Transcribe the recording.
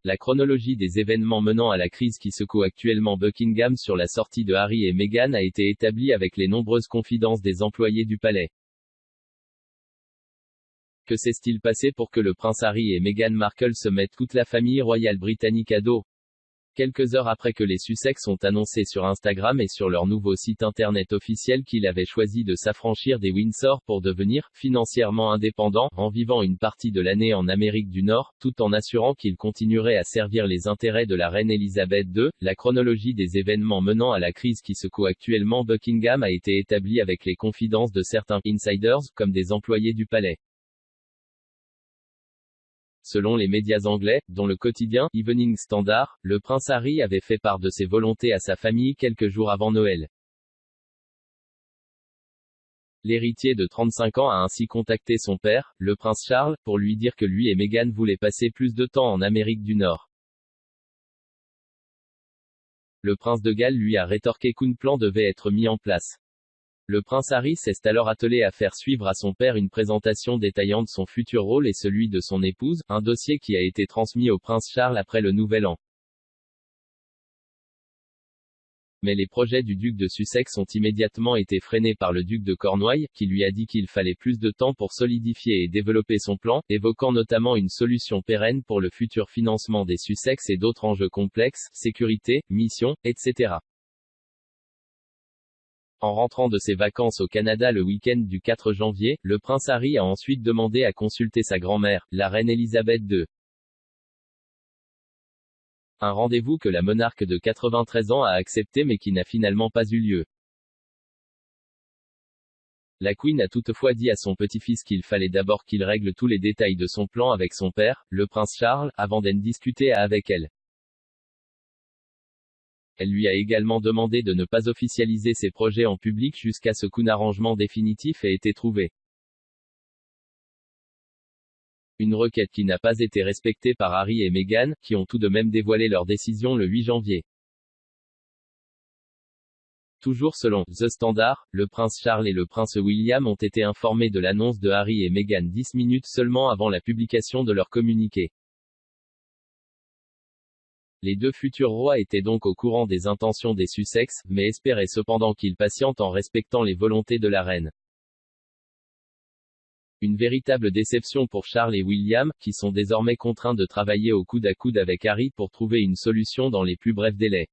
La chronologie des événements menant à la crise qui secoue actuellement Buckingham sur la sortie de Harry et Meghan a été établie avec les nombreuses confidences des employés du palais. Que s'est-il passé pour que le prince Harry et Meghan Markle se mettent toute la famille royale britannique à dos? Quelques heures après que les Sussex ont annoncé sur Instagram et sur leur nouveau site internet officiel qu'il avait choisi de s'affranchir des Windsor pour devenir financièrement indépendant, en vivant une partie de l'année en Amérique du Nord, tout en assurant qu'il continuerait à servir les intérêts de la reine Elisabeth II, la chronologie des événements menant à la crise qui secoue actuellement Buckingham a été établie avec les confidences de certains insiders, comme des employés du palais. Selon les médias anglais, dont le quotidien Evening Standard, le prince Harry avait fait part de ses volontés à sa famille quelques jours avant Noël. L'héritier de 35 ans a ainsi contacté son père, le prince Charles, pour lui dire que lui et Meghan voulaient passer plus de temps en Amérique du Nord. Le prince de Galles lui a rétorqué qu'un plan devait être mis en place. Le prince Harry s'est alors attelé à faire suivre à son père une présentation détaillant de son futur rôle et celui de son épouse, un dossier qui a été transmis au prince Charles après le Nouvel An. Mais les projets du duc de Sussex ont immédiatement été freinés par le duc de Cornouailles, qui lui a dit qu'il fallait plus de temps pour solidifier et développer son plan, évoquant notamment une solution pérenne pour le futur financement des Sussex et d'autres enjeux complexes, sécurité, mission, etc. En rentrant de ses vacances au Canada le week-end du 4 janvier, le prince Harry a ensuite demandé à consulter sa grand-mère, la reine Elisabeth II. Un rendez-vous que la monarque de 93 ans a accepté mais qui n'a finalement pas eu lieu. La Queen a toutefois dit à son petit-fils qu'il fallait d'abord qu'il règle tous les détails de son plan avec son père, le prince Charles, avant d'en discuter avec elle. Elle lui a également demandé de ne pas officialiser ses projets en public jusqu'à ce qu'un arrangement définitif ait été trouvé. Une requête qui n'a pas été respectée par Harry et Meghan, qui ont tout de même dévoilé leur décision le 8 janvier. Toujours selon The Standard, le prince Charles et le prince William ont été informés de l'annonce de Harry et Meghan 10 minutes seulement avant la publication de leur communiqué. Les deux futurs rois étaient donc au courant des intentions des Sussex, mais espéraient cependant qu'ils patientent en respectant les volontés de la reine. Une véritable déception pour Charles et William, qui sont désormais contraints de travailler au coude à coude avec Harry pour trouver une solution dans les plus brefs délais.